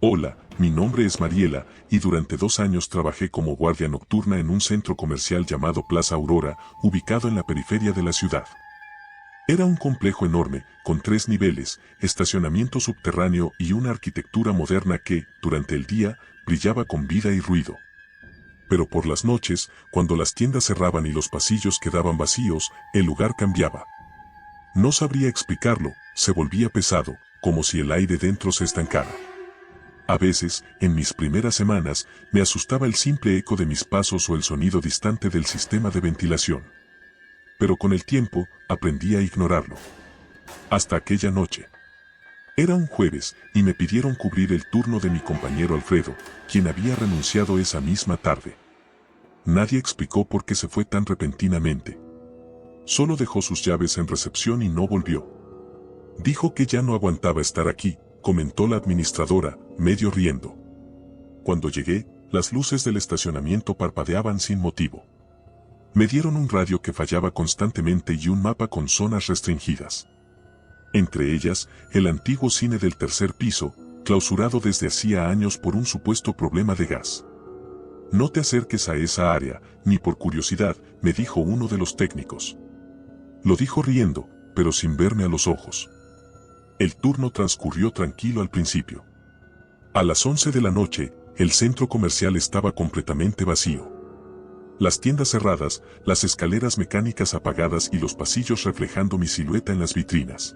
Hola, mi nombre es Mariela, y durante 2 años trabajé como guardia nocturna en un centro comercial llamado Plaza Aurora, ubicado en la periferia de la ciudad. Era un complejo enorme, con 3 niveles, estacionamiento subterráneo y una arquitectura moderna que, durante el día, brillaba con vida y ruido. Pero por las noches, cuando las tiendas cerraban y los pasillos quedaban vacíos, el lugar cambiaba. No sabría explicarlo, se volvía pesado, como si el aire dentro se estancara. A veces, en mis primeras semanas, me asustaba el simple eco de mis pasos o el sonido distante del sistema de ventilación. Pero con el tiempo, aprendí a ignorarlo. Hasta aquella noche. Era un jueves, y me pidieron cubrir el turno de mi compañero Alfredo, quien había renunciado esa misma tarde. Nadie explicó por qué se fue tan repentinamente. Solo dejó sus llaves en recepción y no volvió. Dijo que ya no aguantaba estar aquí, comentó la administradora, medio riendo. Cuando llegué, las luces del estacionamiento parpadeaban sin motivo. Me dieron un radio que fallaba constantemente y un mapa con zonas restringidas. Entre ellas, el antiguo cine del 3er piso, clausurado desde hacía años por un supuesto problema de gas. No te acerques a esa área, ni por curiosidad, me dijo uno de los técnicos. Lo dijo riendo, pero sin verme a los ojos. El turno transcurrió tranquilo al principio. A las 11 de la noche, el centro comercial estaba completamente vacío. Las tiendas cerradas, las escaleras mecánicas apagadas y los pasillos reflejando mi silueta en las vitrinas.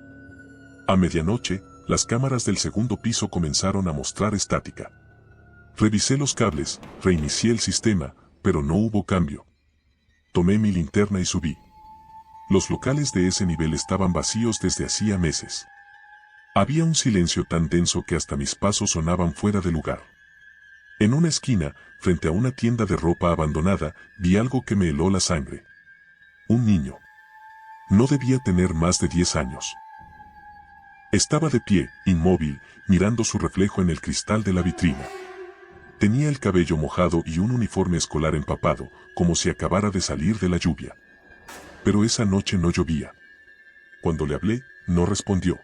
A medianoche, las cámaras del 2º piso comenzaron a mostrar estática. Revisé los cables, reinicié el sistema, pero no hubo cambio. Tomé mi linterna y subí. Los locales de ese nivel estaban vacíos desde hacía meses. Había un silencio tan denso que hasta mis pasos sonaban fuera de lugar. En una esquina, frente a una tienda de ropa abandonada, vi algo que me heló la sangre. Un niño. No debía tener más de 10 años. Estaba de pie, inmóvil, mirando su reflejo en el cristal de la vitrina. Tenía el cabello mojado y un uniforme escolar empapado, como si acabara de salir de la lluvia. Pero esa noche no llovía. Cuando le hablé, no respondió.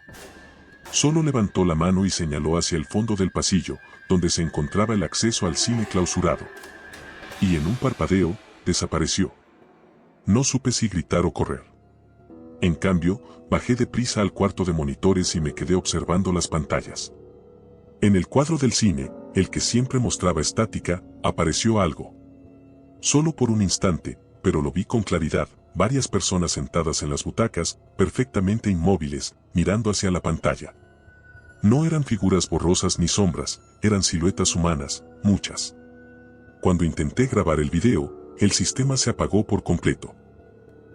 Solo levantó la mano y señaló hacia el fondo del pasillo, donde se encontraba el acceso al cine clausurado. Y en un parpadeo, desapareció. No supe si gritar o correr. En cambio, bajé deprisa al cuarto de monitores y me quedé observando las pantallas. En el cuadro del cine, el que siempre mostraba estática, apareció algo. Solo por un instante, pero lo vi con claridad, varias personas sentadas en las butacas, perfectamente inmóviles, mirando hacia la pantalla. No eran figuras borrosas ni sombras, eran siluetas humanas, muchas. Cuando intenté grabar el video, el sistema se apagó por completo.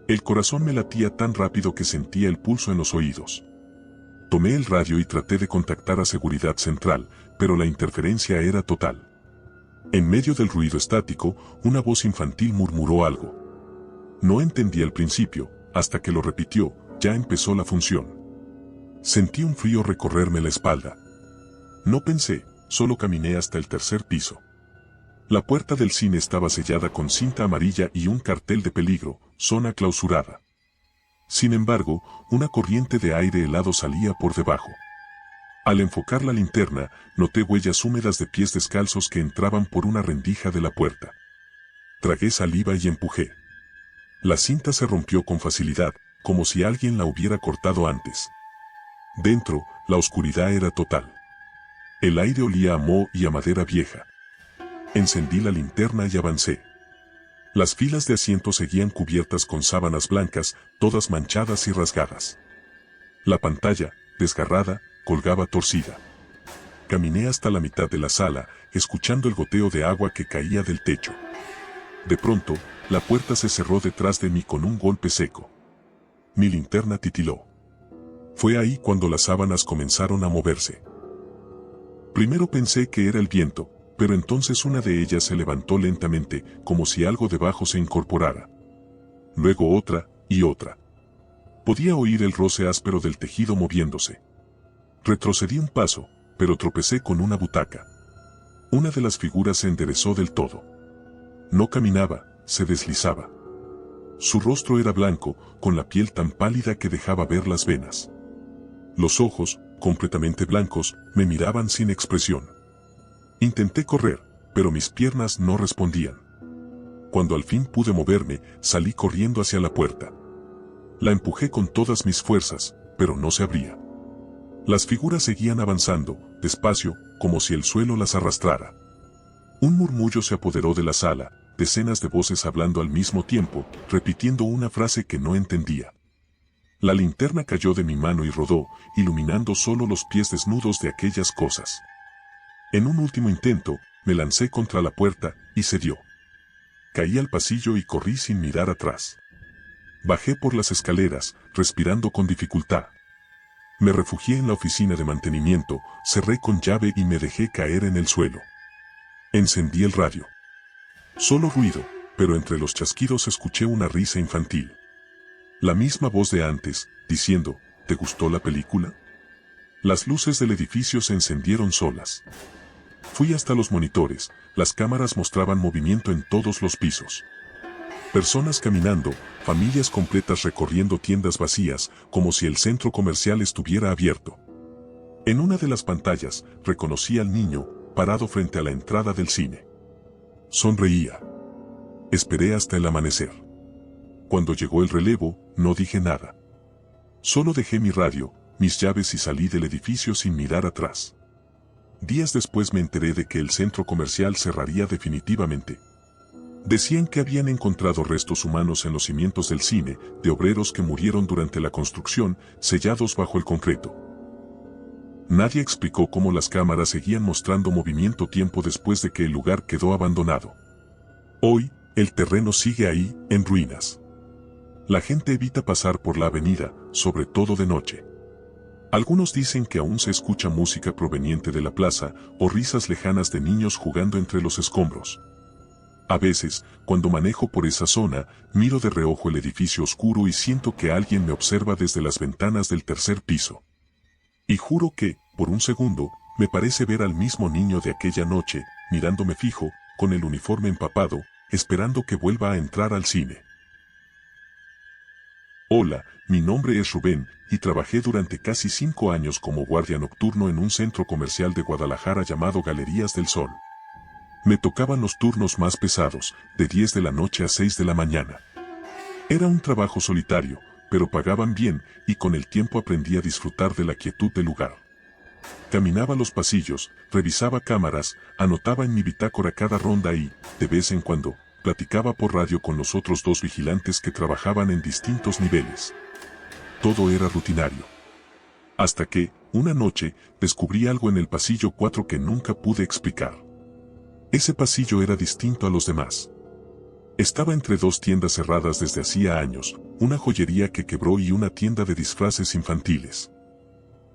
El corazón me latía tan rápido que sentía el pulso en los oídos. Tomé el radio y traté de contactar a Seguridad Central, pero la interferencia era total. En medio del ruido estático, una voz infantil murmuró algo. No entendí al principio, hasta que lo repitió, ya empezó la función. Sentí un frío recorrerme la espalda. No pensé, solo caminé hasta el 3er piso. La puerta del cine estaba sellada con cinta amarilla y un cartel de peligro, zona clausurada. Sin embargo, una corriente de aire helado salía por debajo. Al enfocar la linterna, noté huellas húmedas de pies descalzos que entraban por una rendija de la puerta. Tragué saliva y empujé. La cinta se rompió con facilidad, como si alguien la hubiera cortado antes. Dentro, la oscuridad era total. El aire olía a moho y a madera vieja. Encendí la linterna y avancé. Las filas de asientos seguían cubiertas con sábanas blancas, todas manchadas y rasgadas. La pantalla, desgarrada, colgaba torcida. Caminé hasta la mitad de la sala, escuchando el goteo de agua que caía del techo. De pronto, la puerta se cerró detrás de mí con un golpe seco. Mi linterna titiló. Fue ahí cuando las sábanas comenzaron a moverse. Primero pensé que era el viento, pero entonces una de ellas se levantó lentamente, como si algo debajo se incorporara. Luego otra, y otra. Podía oír el roce áspero del tejido moviéndose. Retrocedí un paso, pero tropecé con una butaca. Una de las figuras se enderezó del todo. No caminaba, se deslizaba. Su rostro era blanco, con la piel tan pálida que dejaba ver las venas. Los ojos, completamente blancos, me miraban sin expresión. Intenté correr, pero mis piernas no respondían. Cuando al fin pude moverme, salí corriendo hacia la puerta. La empujé con todas mis fuerzas, pero no se abría. Las figuras seguían avanzando, despacio, como si el suelo las arrastrara. Un murmullo se apoderó de la sala, decenas de voces hablando al mismo tiempo, repitiendo una frase que no entendía. La linterna cayó de mi mano y rodó, iluminando solo los pies desnudos de aquellas cosas. En un último intento, me lancé contra la puerta, y se dio. Caí al pasillo y corrí sin mirar atrás. Bajé por las escaleras, respirando con dificultad. Me refugié en la oficina de mantenimiento, cerré con llave y me dejé caer en el suelo. Encendí el radio. Solo ruido, pero entre los chasquidos escuché una risa infantil. La misma voz de antes, diciendo, ¿te gustó la película? Las luces del edificio se encendieron solas. Fui hasta los monitores, las cámaras mostraban movimiento en todos los pisos. Personas caminando, familias completas recorriendo tiendas vacías, como si el centro comercial estuviera abierto. En una de las pantallas, reconocí al niño, parado frente a la entrada del cine. Sonreía. Esperé hasta el amanecer. Cuando llegó el relevo, no dije nada. Solo dejé mi radio, mis llaves y salí del edificio sin mirar atrás. Días después me enteré de que el centro comercial cerraría definitivamente. Decían que habían encontrado restos humanos en los cimientos del cine, de obreros que murieron durante la construcción, sellados bajo el concreto. Nadie explicó cómo las cámaras seguían mostrando movimiento tiempo después de que el lugar quedó abandonado. Hoy, el terreno sigue ahí, en ruinas. La gente evita pasar por la avenida, sobre todo de noche. Algunos dicen que aún se escucha música proveniente de la plaza o risas lejanas de niños jugando entre los escombros. A veces, cuando manejo por esa zona, miro de reojo el edificio oscuro y siento que alguien me observa desde las ventanas del tercer piso. Y juro que, por un segundo, me parece ver al mismo niño de aquella noche, mirándome fijo, con el uniforme empapado, esperando que vuelva a entrar al cine. Hola, mi nombre es Rubén, y trabajé durante casi 5 años como guardia nocturno en un centro comercial de Guadalajara llamado Galerías del Sol. Me tocaban los turnos más pesados, de 10 de la noche a 6 de la mañana. Era un trabajo solitario, pero pagaban bien, y con el tiempo aprendí a disfrutar de la quietud del lugar. Caminaba los pasillos, revisaba cámaras, anotaba en mi bitácora cada ronda y, de vez en cuando, platicaba por radio con los otros 2 vigilantes que trabajaban en distintos niveles. Todo era rutinario. Hasta que, una noche, descubrí algo en el pasillo 4 que nunca pude explicar. Ese pasillo era distinto a los demás. Estaba entre 2 tiendas cerradas desde hacía años, una joyería que quebró y una tienda de disfraces infantiles.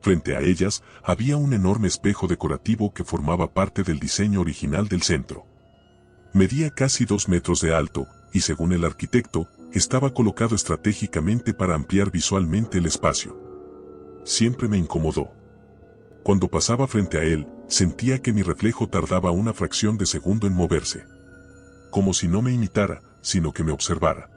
Frente a ellas, había un enorme espejo decorativo que formaba parte del diseño original del centro. Medía casi 2 metros de alto, y según el arquitecto, estaba colocado estratégicamente para ampliar visualmente el espacio. Siempre me incomodó. Cuando pasaba frente a él, sentía que mi reflejo tardaba una fracción de segundo en moverse. Como si no me imitara, sino que me observara.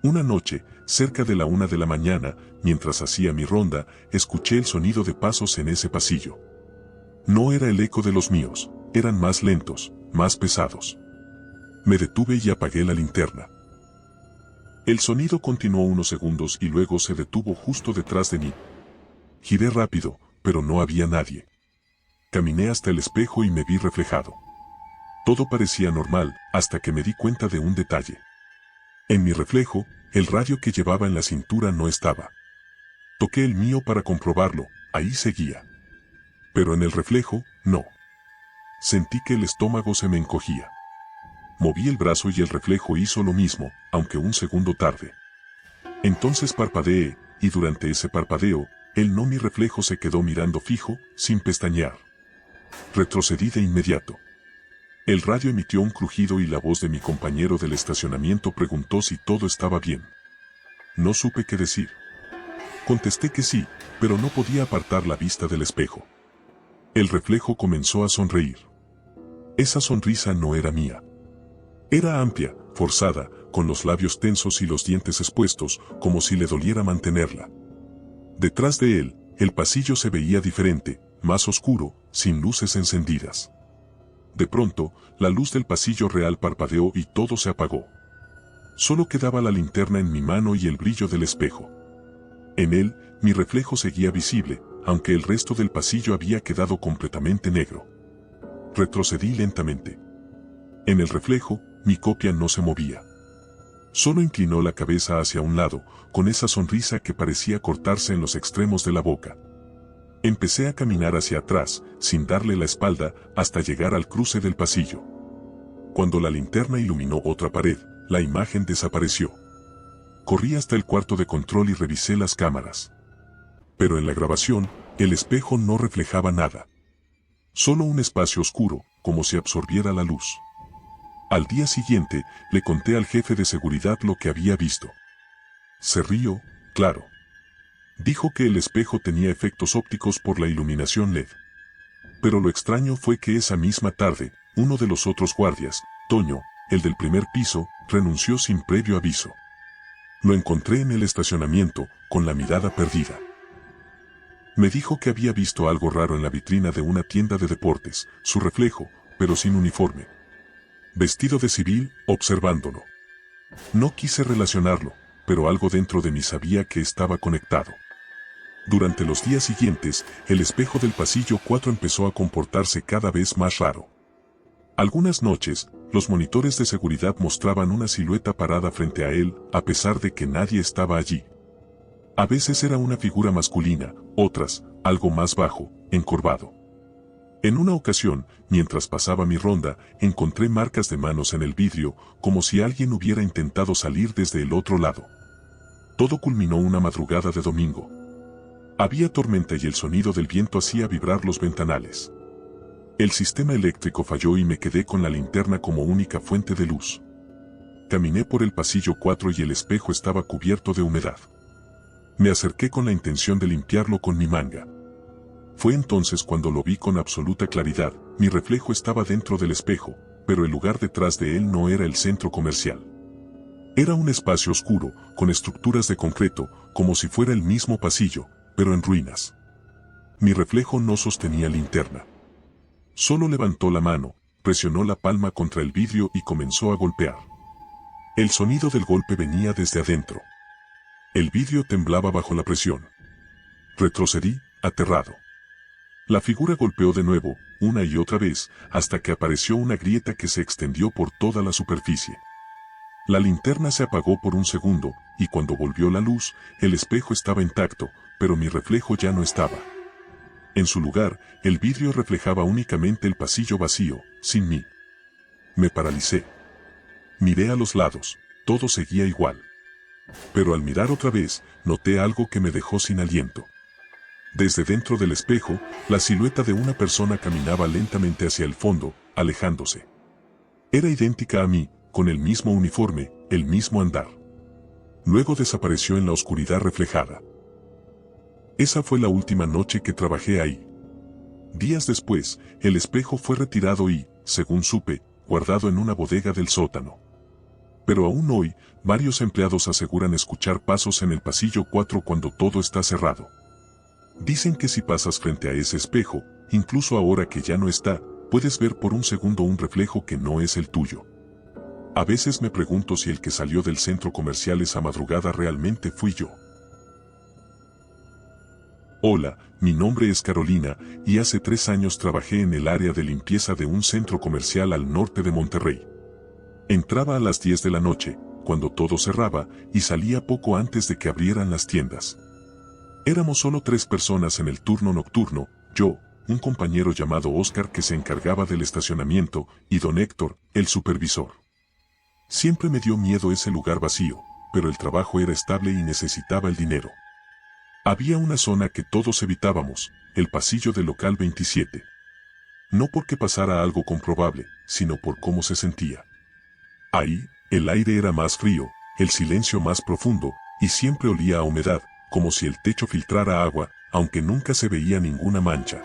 Una noche, cerca de la 1 de la mañana, mientras hacía mi ronda, escuché el sonido de pasos en ese pasillo. No era el eco de los míos, eran más lentos, más pesados. Me detuve y apagué la linterna. El sonido continuó unos segundos y luego se detuvo justo detrás de mí. Giré rápido, pero no había nadie. Caminé hasta el espejo y me vi reflejado. Todo parecía normal, hasta que me di cuenta de un detalle. En mi reflejo, el radio que llevaba en la cintura no estaba. Toqué el mío para comprobarlo, ahí seguía. Pero en el reflejo, no. Sentí que el estómago se me encogía. Moví el brazo y el reflejo hizo lo mismo, aunque un segundo tarde. Entonces parpadeé, y durante ese parpadeo, mi reflejo se quedó mirando fijo, sin pestañear. Retrocedí de inmediato. El radio emitió un crujido y la voz de mi compañero del estacionamiento preguntó si todo estaba bien. No supe qué decir. Contesté que sí, pero no podía apartar la vista del espejo. El reflejo comenzó a sonreír. Esa sonrisa no era mía. Era amplia, forzada, con los labios tensos y los dientes expuestos, como si le doliera mantenerla. Detrás de él, el pasillo se veía diferente, más oscuro, sin luces encendidas. De pronto, la luz del pasillo real parpadeó y todo se apagó. Solo quedaba la linterna en mi mano y el brillo del espejo. En él, mi reflejo seguía visible, aunque el resto del pasillo había quedado completamente negro. Retrocedí lentamente. En el reflejo, mi copia no se movía. Solo inclinó la cabeza hacia un lado, con esa sonrisa que parecía cortarse en los extremos de la boca. Empecé a caminar hacia atrás, sin darle la espalda, hasta llegar al cruce del pasillo. Cuando la linterna iluminó otra pared, la imagen desapareció. Corrí hasta el cuarto de control y revisé las cámaras. Pero en la grabación, el espejo no reflejaba nada. Solo un espacio oscuro, como si absorbiera la luz. Al día siguiente, le conté al jefe de seguridad lo que había visto. Se rió, claro. Dijo que el espejo tenía efectos ópticos por la iluminación LED. Pero lo extraño fue que esa misma tarde, uno de los otros guardias, Toño, el del primer piso, renunció sin previo aviso. Lo encontré en el estacionamiento, con la mirada perdida. Me dijo que había visto algo raro en la vitrina de una tienda de deportes, su reflejo, pero sin uniforme. Vestido de civil, observándolo. No quise relacionarlo, pero algo dentro de mí sabía que estaba conectado. Durante los días siguientes, el espejo del pasillo 4 empezó a comportarse cada vez más raro. Algunas noches, los monitores de seguridad mostraban una silueta parada frente a él, a pesar de que nadie estaba allí. A veces era una figura masculina, otras, algo más bajo, encorvado. En una ocasión, mientras pasaba mi ronda, encontré marcas de manos en el vidrio, como si alguien hubiera intentado salir desde el otro lado. Todo culminó una madrugada de domingo. Había tormenta y el sonido del viento hacía vibrar los ventanales. El sistema eléctrico falló y me quedé con la linterna como única fuente de luz. Caminé por el pasillo 4 y el espejo estaba cubierto de humedad. Me acerqué con la intención de limpiarlo con mi manga. Fue entonces cuando lo vi con absoluta claridad. Mi reflejo estaba dentro del espejo, pero el lugar detrás de él no era el centro comercial. Era un espacio oscuro, con estructuras de concreto, como si fuera el mismo pasillo, pero en ruinas. Mi reflejo no sostenía linterna. Solo levantó la mano, presionó la palma contra el vidrio y comenzó a golpear. El sonido del golpe venía desde adentro. El vidrio temblaba bajo la presión. Retrocedí, aterrado. La figura golpeó de nuevo, una y otra vez, hasta que apareció una grieta que se extendió por toda la superficie. La linterna se apagó por un segundo, y cuando volvió la luz, el espejo estaba intacto, pero mi reflejo ya no estaba. En su lugar, el vidrio reflejaba únicamente el pasillo vacío, sin mí. Me paralicé. Miré a los lados, todo seguía igual. Pero al mirar otra vez, noté algo que me dejó sin aliento. Desde dentro del espejo, la silueta de una persona caminaba lentamente hacia el fondo, alejándose. Era idéntica a mí, con el mismo uniforme, el mismo andar. Luego desapareció en la oscuridad reflejada. Esa fue la última noche que trabajé ahí. Días después, el espejo fue retirado y, según supe, guardado en una bodega del sótano. Pero aún hoy, varios empleados aseguran escuchar pasos en el pasillo 4 cuando todo está cerrado. Dicen que si pasas frente a ese espejo, incluso ahora que ya no está, puedes ver por un segundo un reflejo que no es el tuyo. A veces me pregunto si el que salió del centro comercial esa madrugada realmente fui yo. Hola, mi nombre es Carolina, y hace 3 años trabajé en el área de limpieza de un centro comercial al norte de Monterrey. Entraba a las 10 de la noche, cuando todo cerraba, y salía poco antes de que abrieran las tiendas. Éramos solo 3 personas en el turno nocturno, yo, un compañero llamado Oscar que se encargaba del estacionamiento, y don Héctor, el supervisor. Siempre me dio miedo ese lugar vacío, pero el trabajo era estable y necesitaba el dinero. Había una zona que todos evitábamos, el pasillo del local 27. No porque pasara algo comprobable, sino por cómo se sentía. Ahí, el aire era más frío, el silencio más profundo, y siempre olía a humedad, como si el techo filtrara agua, aunque nunca se veía ninguna mancha.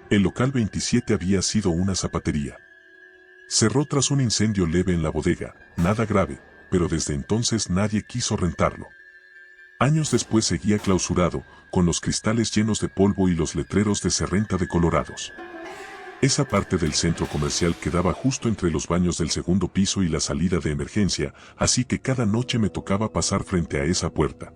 El local 27 había sido una zapatería. Cerró tras un incendio leve en la bodega, nada grave, pero desde entonces nadie quiso rentarlo. Años después seguía clausurado, con los cristales llenos de polvo y los letreros de se renta decolorados. Esa parte del centro comercial quedaba justo entre los baños del segundo piso y la salida de emergencia, así que cada noche me tocaba pasar frente a esa puerta.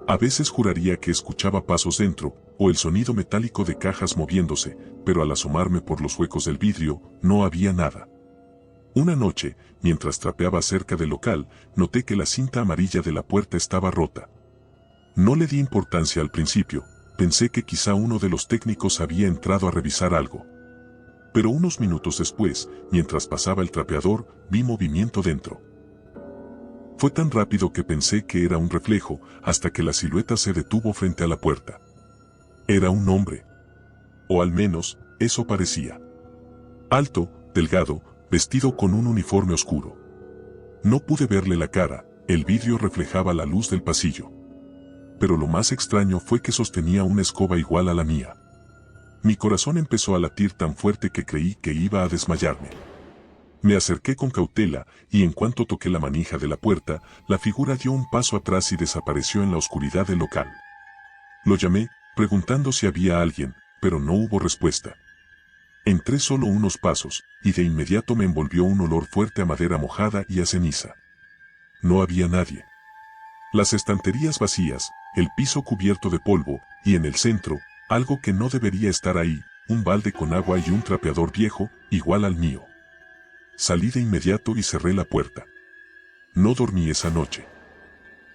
A veces juraría que escuchaba pasos dentro, o el sonido metálico de cajas moviéndose, pero al asomarme por los huecos del vidrio, no había nada. Una noche, mientras trapeaba cerca del local, noté que la cinta amarilla de la puerta estaba rota. No le di importancia al principio, pensé que quizá uno de los técnicos había entrado a revisar algo. Pero unos minutos después, mientras pasaba el trapeador, vi movimiento dentro. Fue tan rápido que pensé que era un reflejo, hasta que la silueta se detuvo frente a la puerta. Era un hombre. O al menos, eso parecía. Alto, delgado, vestido con un uniforme oscuro. No pude verle la cara, el vidrio reflejaba la luz del pasillo. Pero lo más extraño fue que sostenía una escoba igual a la mía. Mi corazón empezó a latir tan fuerte que creí que iba a desmayarme. Me acerqué con cautela, y en cuanto toqué la manija de la puerta, la figura dio un paso atrás y desapareció en la oscuridad del local. Lo llamé, preguntando si había alguien, pero no hubo respuesta. Entré solo unos pasos, y de inmediato me envolvió un olor fuerte a madera mojada y a ceniza. No había nadie. Las estanterías vacías, el piso cubierto de polvo, y en el centro, algo que no debería estar ahí, un balde con agua y un trapeador viejo, igual al mío. Salí de inmediato y cerré la puerta. No dormí esa noche.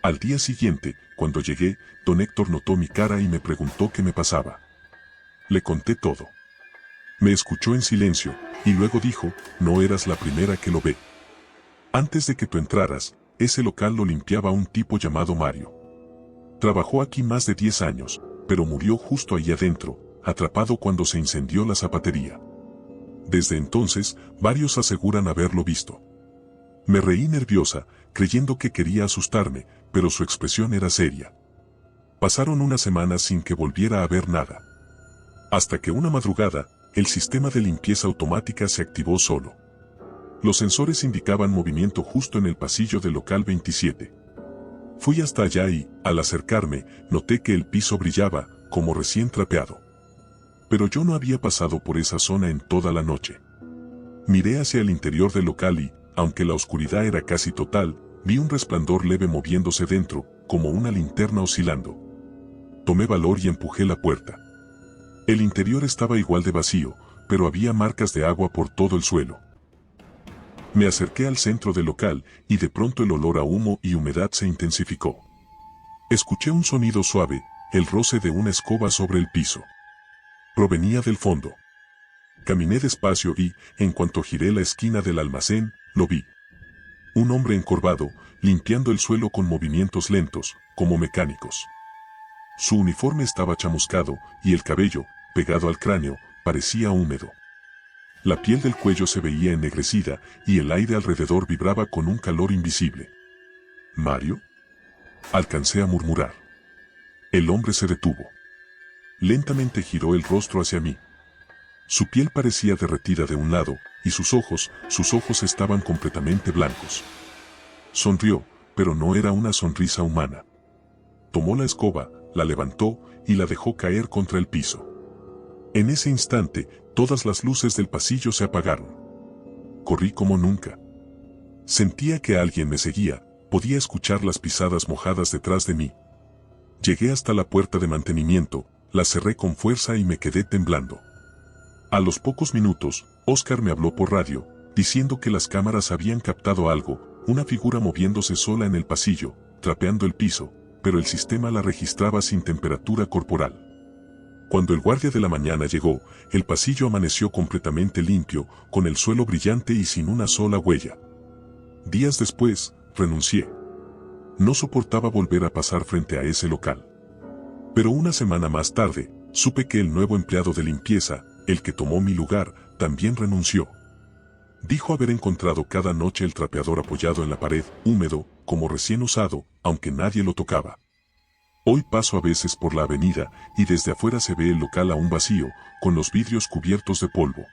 Al día siguiente, cuando llegué, don Héctor notó mi cara y me preguntó qué me pasaba. Le conté todo. Me escuchó en silencio, y luego dijo, no eras la primera que lo ve. Antes de que tú entraras, ese local lo limpiaba un tipo llamado Mario. Trabajó aquí más de 10 años, pero murió justo ahí adentro, atrapado cuando se incendió la zapatería. Desde entonces, varios aseguran haberlo visto. Me reí nerviosa, creyendo que quería asustarme, pero su expresión era seria. Pasaron unas semanas sin que volviera a ver nada. Hasta que una madrugada, el sistema de limpieza automática se activó solo. Los sensores indicaban movimiento justo en el pasillo del local 27. Fui hasta allá y, al acercarme, noté que el piso brillaba, como recién trapeado. Pero yo no había pasado por esa zona en toda la noche. Miré hacia el interior del local y, aunque la oscuridad era casi total, vi un resplandor leve moviéndose dentro, como una linterna oscilando. Tomé valor y empujé la puerta. El interior estaba igual de vacío, pero había marcas de agua por todo el suelo. Me acerqué al centro del local, y de pronto el olor a humo y humedad se intensificó. Escuché un sonido suave, el roce de una escoba sobre el piso. Provenía del fondo. Caminé despacio y, en cuanto giré la esquina del almacén, lo vi. Un hombre encorvado, limpiando el suelo con movimientos lentos, como mecánicos. Su uniforme estaba chamuscado, y el cabello, pegado al cráneo, parecía húmedo. La piel del cuello se veía ennegrecida, y el aire alrededor vibraba con un calor invisible. ¿Mario? Alcancé a murmurar. El hombre se detuvo. Lentamente giró el rostro hacia mí. Su piel parecía derretida de un lado, y sus ojos estaban completamente blancos. Sonrió, pero no era una sonrisa humana. Tomó la escoba, la levantó, y la dejó caer contra el piso. En ese instante, todas las luces del pasillo se apagaron. Corrí como nunca. Sentía que alguien me seguía, podía escuchar las pisadas mojadas detrás de mí. Llegué hasta la puerta de mantenimiento, la cerré con fuerza y me quedé temblando. A los pocos minutos, Oscar me habló por radio, diciendo que las cámaras habían captado algo, una figura moviéndose sola en el pasillo, trapeando el piso, pero el sistema la registraba sin temperatura corporal. Cuando el guardia de la mañana llegó, el pasillo amaneció completamente limpio, con el suelo brillante y sin una sola huella. Días después, renuncié. No soportaba volver a pasar frente a ese local. Pero una semana más tarde, supe que el nuevo empleado de limpieza, el que tomó mi lugar, también renunció. Dijo haber encontrado cada noche el trapeador apoyado en la pared, húmedo, como recién usado, aunque nadie lo tocaba. Hoy paso a veces por la avenida, y desde afuera se ve el local aún vacío, con los vidrios cubiertos de polvo.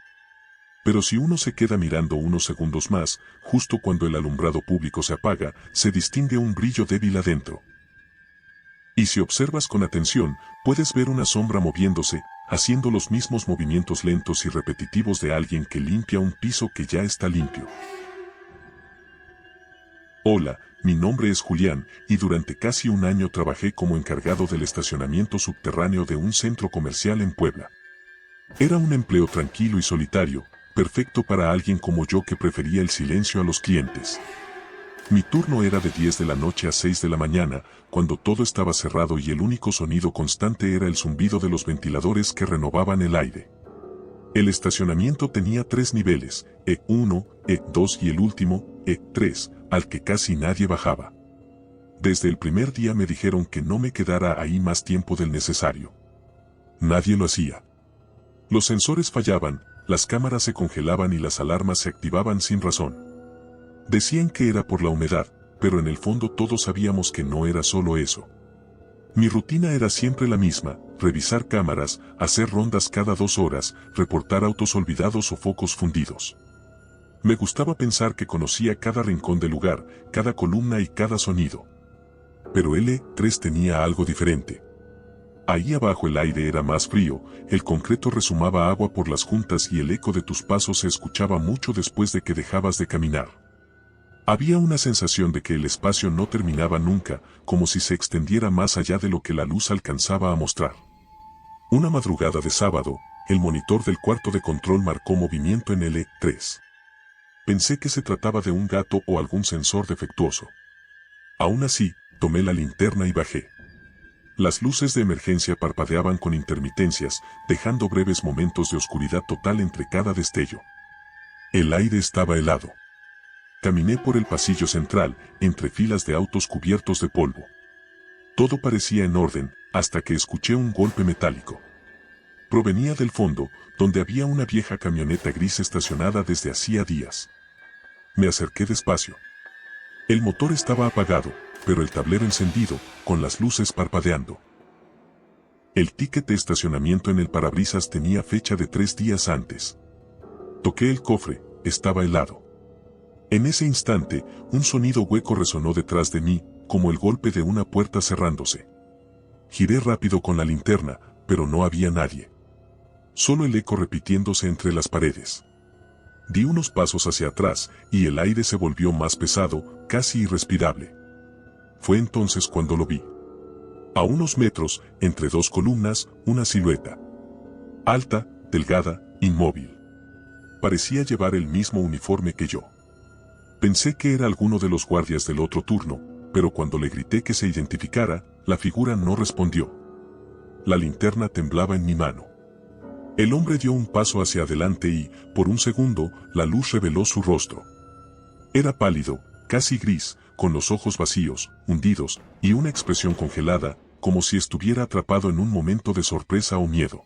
Pero si uno se queda mirando unos segundos más, justo cuando el alumbrado público se apaga, se distingue un brillo débil adentro. Y si observas con atención, puedes ver una sombra moviéndose, haciendo los mismos movimientos lentos y repetitivos de alguien que limpia un piso que ya está limpio. Hola, mi nombre es Julián, y durante casi un año trabajé como encargado del estacionamiento subterráneo de un centro comercial en Puebla. Era un empleo tranquilo y solitario, perfecto para alguien como yo que prefería el silencio a los clientes. Mi turno era de 10 de la noche a 6 de la mañana, cuando todo estaba cerrado y el único sonido constante era el zumbido de los ventiladores que renovaban el aire. El estacionamiento tenía 3 niveles, E1, E2 y el último, E3, al que casi nadie bajaba. Desde el primer día me dijeron que no me quedara ahí más tiempo del necesario. Nadie lo hacía. Los sensores fallaban, las cámaras se congelaban y las alarmas se activaban sin razón. Decían que era por la humedad, pero en el fondo todos sabíamos que no era solo eso. Mi rutina era siempre la misma: revisar cámaras, hacer rondas cada 2 horas, reportar autos olvidados o focos fundidos. Me gustaba pensar que conocía cada rincón del lugar, cada columna y cada sonido. Pero el E3 tenía algo diferente. Ahí abajo el aire era más frío, el concreto resumaba agua por las juntas y el eco de tus pasos se escuchaba mucho después de que dejabas de caminar. Había una sensación de que el espacio no terminaba nunca, como si se extendiera más allá de lo que la luz alcanzaba a mostrar. Una madrugada de sábado, el monitor del cuarto de control marcó movimiento en el E3. Pensé que se trataba de un gato o algún sensor defectuoso. Aún así, tomé la linterna y bajé. Las luces de emergencia parpadeaban con intermitencias, dejando breves momentos de oscuridad total entre cada destello. El aire estaba helado. Caminé por el pasillo central, entre filas de autos cubiertos de polvo. Todo parecía en orden, hasta que escuché un golpe metálico. Provenía del fondo, donde había una vieja camioneta gris estacionada desde hacía días. Me acerqué despacio. El motor estaba apagado, pero el tablero encendido, con las luces parpadeando. El ticket de estacionamiento en el parabrisas tenía fecha de 3 días antes. Toqué el cofre, estaba helado. En ese instante, un sonido hueco resonó detrás de mí, como el golpe de una puerta cerrándose. Giré rápido con la linterna, pero no había nadie. Solo el eco repitiéndose entre las paredes. Di unos pasos hacia atrás, y el aire se volvió más pesado, casi irrespirable. Fue entonces cuando lo vi. A unos metros, entre 2 columnas, una silueta. Alta, delgada, inmóvil. Parecía llevar el mismo uniforme que yo. Pensé que era alguno de los guardias del otro turno, pero cuando le grité que se identificara, la figura no respondió. La linterna temblaba en mi mano. El hombre dio un paso hacia adelante y, por un segundo, la luz reveló su rostro. Era pálido, casi gris, con los ojos vacíos, hundidos, y una expresión congelada, como si estuviera atrapado en un momento de sorpresa o miedo.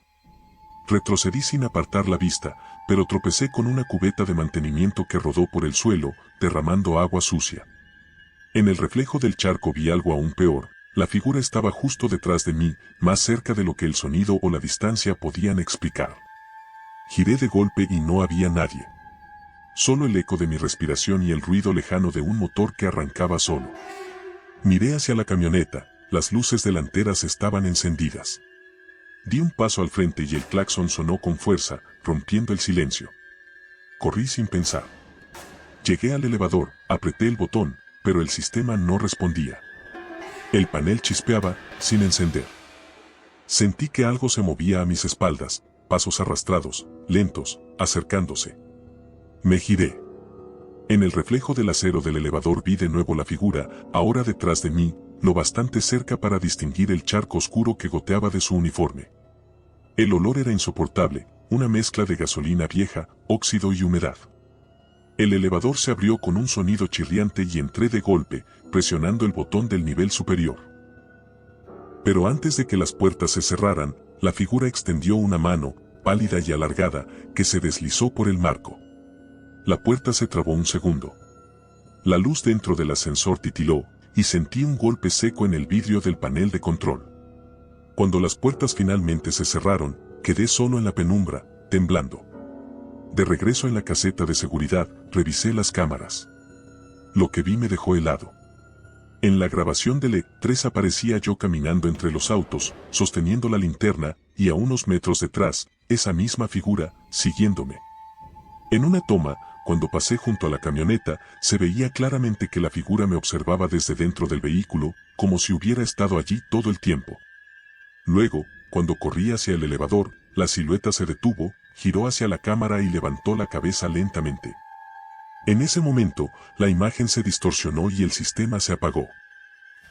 Retrocedí sin apartar la vista, pero tropecé con una cubeta de mantenimiento que rodó por el suelo, derramando agua sucia. En el reflejo del charco vi algo aún peor: la figura estaba justo detrás de mí, más cerca de lo que el sonido o la distancia podían explicar. Giré de golpe y no había nadie. Solo el eco de mi respiración y el ruido lejano de un motor que arrancaba solo. Miré hacia la camioneta, las luces delanteras estaban encendidas. Di un paso al frente y el claxon sonó con fuerza, rompiendo el silencio. Corrí sin pensar. Llegué al elevador, apreté el botón, pero el sistema no respondía. El panel chispeaba, sin encender. Sentí que algo se movía a mis espaldas, pasos arrastrados, lentos, acercándose. Me giré. En el reflejo del acero del elevador vi de nuevo la figura, ahora detrás de mí, lo bastante cerca para distinguir el charco oscuro que goteaba de su uniforme. El olor era insoportable, una mezcla de gasolina vieja, óxido y humedad. El elevador se abrió con un sonido chirriante y entré de golpe, presionando el botón del nivel superior. Pero antes de que las puertas se cerraran, la figura extendió una mano, pálida y alargada, que se deslizó por el marco. La puerta se trabó un segundo. La luz dentro del ascensor titiló, y sentí un golpe seco en el vidrio del panel de control. Cuando las puertas finalmente se cerraron, quedé solo en la penumbra, temblando. De regreso en la caseta de seguridad, revisé las cámaras. Lo que vi me dejó helado. En la grabación del E3 aparecía yo caminando entre los autos, sosteniendo la linterna, y a unos metros detrás, esa misma figura, siguiéndome. En una toma, cuando pasé junto a la camioneta, se veía claramente que la figura me observaba desde dentro del vehículo, como si hubiera estado allí todo el tiempo. Luego, cuando corrí hacia el elevador, la silueta se detuvo, giró hacia la cámara y levantó la cabeza lentamente. En ese momento, la imagen se distorsionó y el sistema se apagó.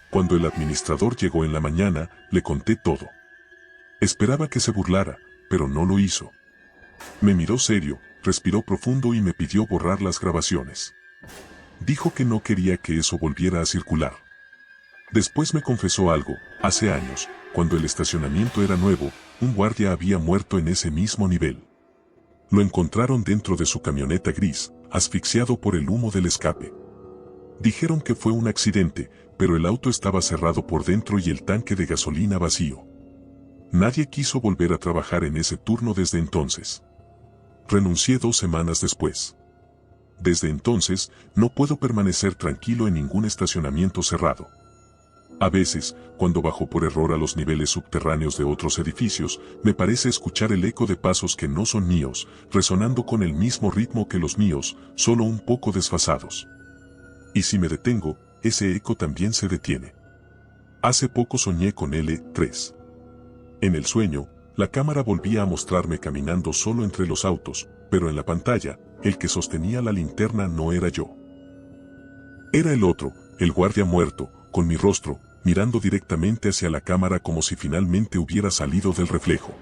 Cuando el administrador llegó en la mañana, le conté todo. Esperaba que se burlara, pero no lo hizo. Me miró serio, respiró profundo y me pidió borrar las grabaciones. Dijo que no quería que eso volviera a circular. Después me confesó algo: hace años, cuando el estacionamiento era nuevo, un guardia había muerto en ese mismo nivel. Lo encontraron dentro de su camioneta gris, asfixiado por el humo del escape. Dijeron que fue un accidente, pero el auto estaba cerrado por dentro y el tanque de gasolina vacío. Nadie quiso volver a trabajar en ese turno desde entonces. Renuncié 2 semanas después. Desde entonces, no puedo permanecer tranquilo en ningún estacionamiento cerrado. A veces, cuando bajo por error a los niveles subterráneos de otros edificios, me parece escuchar el eco de pasos que no son míos, resonando con el mismo ritmo que los míos, solo un poco desfasados. Y si me detengo, ese eco también se detiene. Hace poco soñé con L3. En el sueño, la cámara volvía a mostrarme caminando solo entre los autos, pero en la pantalla, el que sostenía la linterna no era yo. Era el otro, el guardia muerto, con mi rostro, mirando directamente hacia la cámara como si finalmente hubiera salido del reflejo.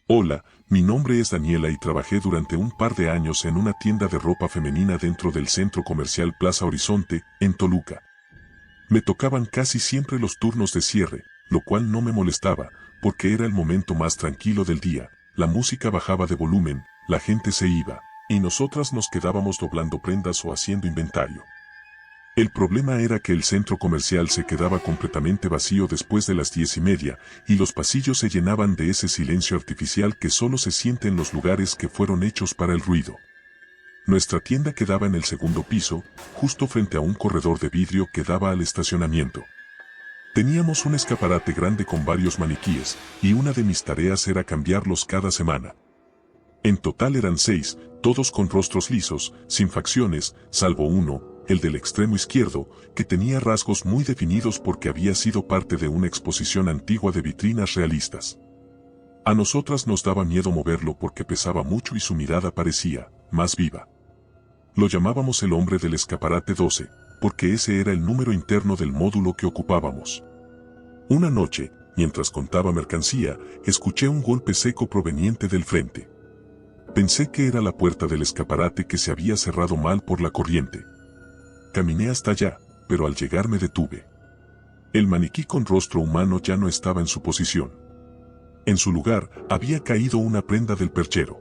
Hola, mi nombre es Daniela y trabajé durante un par de años en una tienda de ropa femenina dentro del centro comercial Plaza Horizonte, en Toluca. Me tocaban casi siempre los turnos de cierre, lo cual no me molestaba, porque era el momento más tranquilo del día. La música bajaba de volumen, la gente se iba, y nosotras nos quedábamos doblando prendas o haciendo inventario. El problema era que el centro comercial se quedaba completamente vacío después de las 10:30, y los pasillos se llenaban de ese silencio artificial que solo se siente en los lugares que fueron hechos para el ruido. Nuestra tienda quedaba en el segundo piso, justo frente a un corredor de vidrio que daba al estacionamiento. Teníamos un escaparate grande con varios maniquíes, y una de mis tareas era cambiarlos cada semana. En total eran 6, todos con rostros lisos, sin facciones, salvo uno, el del extremo izquierdo, que tenía rasgos muy definidos porque había sido parte de una exposición antigua de vitrinas realistas. A nosotras nos daba miedo moverlo porque pesaba mucho y su mirada parecía más viva. Lo llamábamos el hombre del escaparate 12, porque ese era el número interno del módulo que ocupábamos. Una noche, mientras contaba mercancía, escuché un golpe seco proveniente del frente. Pensé que era la puerta del escaparate que se había cerrado mal por la corriente. Caminé hasta allá, pero al llegar me detuve. El maniquí con rostro humano ya no estaba en su posición. En su lugar, había caído una prenda del perchero.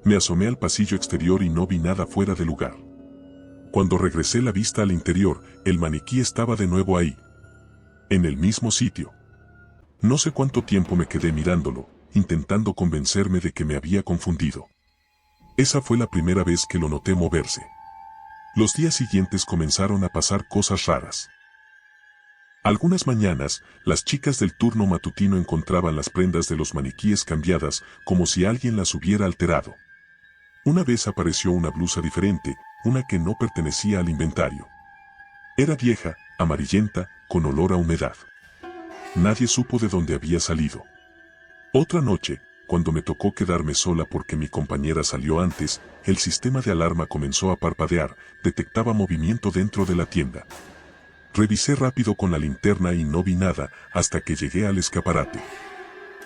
Me asomé al pasillo exterior y no vi nada fuera de lugar. Cuando regresé la vista al interior, el maniquí estaba de nuevo ahí. En el mismo sitio. No sé cuánto tiempo me quedé mirándolo, intentando convencerme de que me había confundido. Esa fue la primera vez que lo noté moverse. Los días siguientes comenzaron a pasar cosas raras. Algunas mañanas, las chicas del turno matutino encontraban las prendas de los maniquíes cambiadas, como si alguien las hubiera alterado. Una vez apareció una blusa diferente, una que no pertenecía al inventario. Era vieja, amarillenta, con olor a humedad. Nadie supo de dónde había salido. Otra noche, cuando me tocó quedarme sola porque mi compañera salió antes, el sistema de alarma comenzó a parpadear, detectaba movimiento dentro de la tienda. Revisé rápido con la linterna y no vi nada hasta que llegué al escaparate.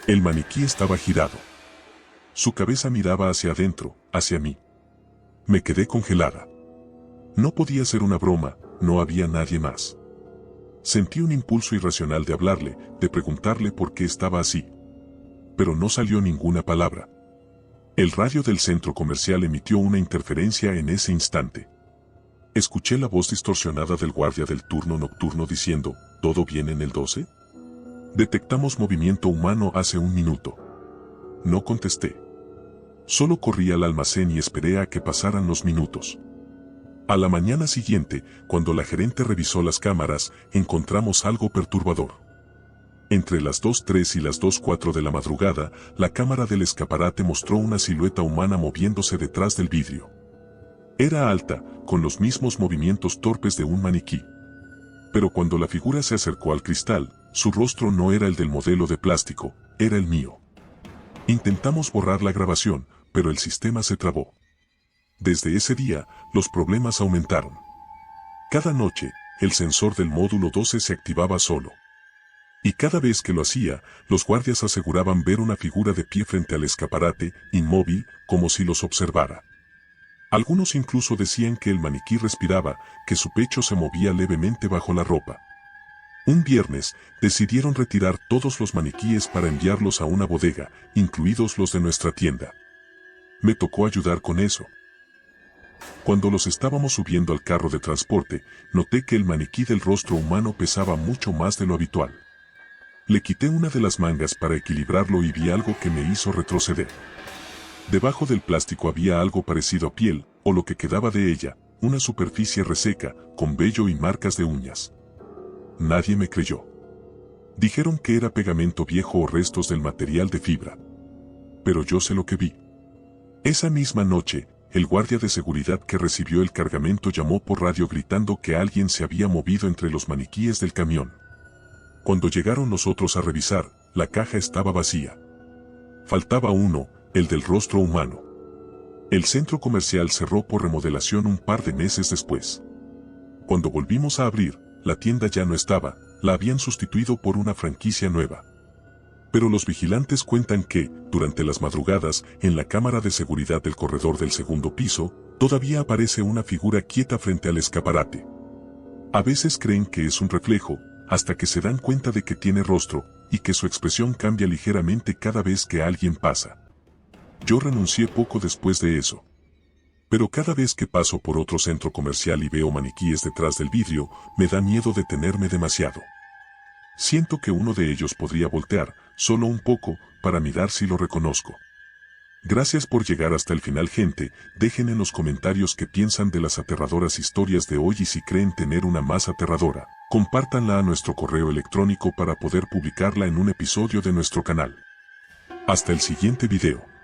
El maniquí estaba girado. Su cabeza miraba hacia adentro, hacia mí. Me quedé congelada. No podía ser una broma, no había nadie más. Sentí un impulso irracional de hablarle, de preguntarle por qué estaba así. Pero no salió ninguna palabra. El radio del centro comercial emitió una interferencia en ese instante. Escuché la voz distorsionada del guardia del turno nocturno diciendo, ¿todo bien en el 12? Detectamos movimiento humano hace un minuto. No contesté. Solo corrí al almacén y esperé a que pasaran los minutos. A la mañana siguiente, cuando la gerente revisó las cámaras, encontramos algo perturbador. Entre las 2:03 y las 2:04 de la madrugada, la cámara del escaparate mostró una silueta humana moviéndose detrás del vidrio. Era alta, con los mismos movimientos torpes de un maniquí. Pero cuando la figura se acercó al cristal, su rostro no era el del modelo de plástico, era el mío. Intentamos borrar la grabación, pero el sistema se trabó. Desde ese día, los problemas aumentaron. Cada noche, el sensor del módulo 12 se activaba solo. Y cada vez que lo hacía, los guardias aseguraban ver una figura de pie frente al escaparate, inmóvil, como si los observara. Algunos incluso decían que el maniquí respiraba, que su pecho se movía levemente bajo la ropa. Un viernes, decidieron retirar todos los maniquíes para enviarlos a una bodega, incluidos los de nuestra tienda. Me tocó ayudar con eso. Cuando los estábamos subiendo al carro de transporte, noté que el maniquí del rostro humano pesaba mucho más de lo habitual. Le quité una de las mangas para equilibrarlo y vi algo que me hizo retroceder. Debajo del plástico había algo parecido a piel, o lo que quedaba de ella, una superficie reseca, con vello y marcas de uñas. Nadie me creyó. Dijeron que era pegamento viejo o restos del material de fibra. Pero yo sé lo que vi. Esa misma noche, el guardia de seguridad que recibió el cargamento llamó por radio gritando que alguien se había movido entre los maniquíes del camión. Cuando llegaron los otros a revisar, la caja estaba vacía. Faltaba uno, el del rostro humano. El centro comercial cerró por remodelación un par de meses después. Cuando volvimos a abrir, la tienda ya no estaba, la habían sustituido por una franquicia nueva. Pero los vigilantes cuentan que, durante las madrugadas, en la cámara de seguridad del corredor del segundo piso, todavía aparece una figura quieta frente al escaparate. A veces creen que es un reflejo, hasta que se dan cuenta de que tiene rostro, y que su expresión cambia ligeramente cada vez que alguien pasa. Yo renuncié poco después de eso. Pero cada vez que paso por otro centro comercial y veo maniquíes detrás del vidrio, me da miedo detenerme demasiado. Siento que uno de ellos podría voltear, solo un poco, para mirar si lo reconozco. Gracias por llegar hasta el final, gente. Dejen en los comentarios qué piensan de las aterradoras historias de hoy y si creen tener una más aterradora. Compártanla a nuestro correo electrónico para poder publicarla en un episodio de nuestro canal. Hasta el siguiente video.